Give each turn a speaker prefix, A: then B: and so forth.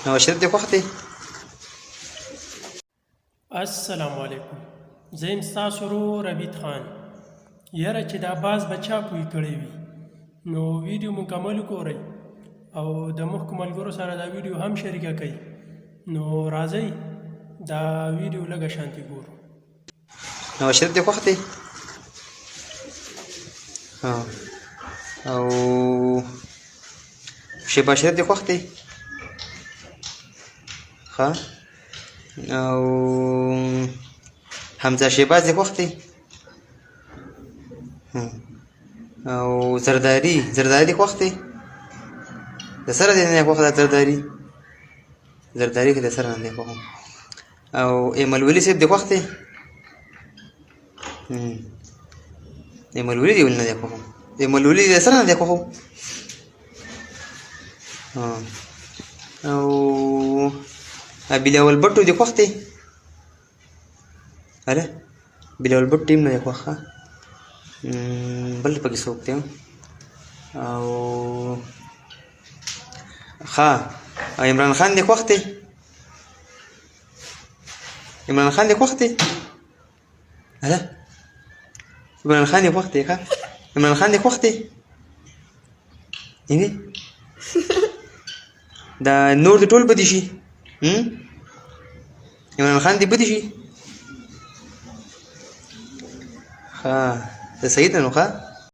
A: نواز شریف دې خوښ دی؟
B: السلام علیکم. زه یم ستاسو ورور ربیټ خان. یاره چې دا باز به چا پوی کړی وي نو ویډیو مکمل وګورئ او د مخکو ملګرو سره دا ویډیو هم شریکه کړئ. نو راځئ دا ویډیو لږه شانتي ګورو.
A: نواز شریف دې خوښ دی؟ او شهباز شریف دې خوښ دی؟ ښه. او حمزه شهباز دې خوښ دی؟ او زرداري دې خوښ دی؟ د سره دې نه خوښ ده زرداري کې د سره نه دی خوښ. او ایمل ولي صاحب دې خوښ دی؟ ایمل ولي دې ولې نه دی خوښ؟ ایمل ولي د سره نه دی خوښ. او بلاول بټو دې خوښ دی؟ هله بلاول بټ ټیم نه دی خوښ. بل پکې څوک دی؟ او ښه عمران خان دې خوښ دی؟ عمران خان دې خوښ دی؟ هله عمران خان دې خوښ دی؟ ښه عمران خان دې خوښ دی؟ یعنې دا نور دې ټول بدي شي؟ عمران خان دې بدي شي؟ ښه ته صحیح ده نو ښه.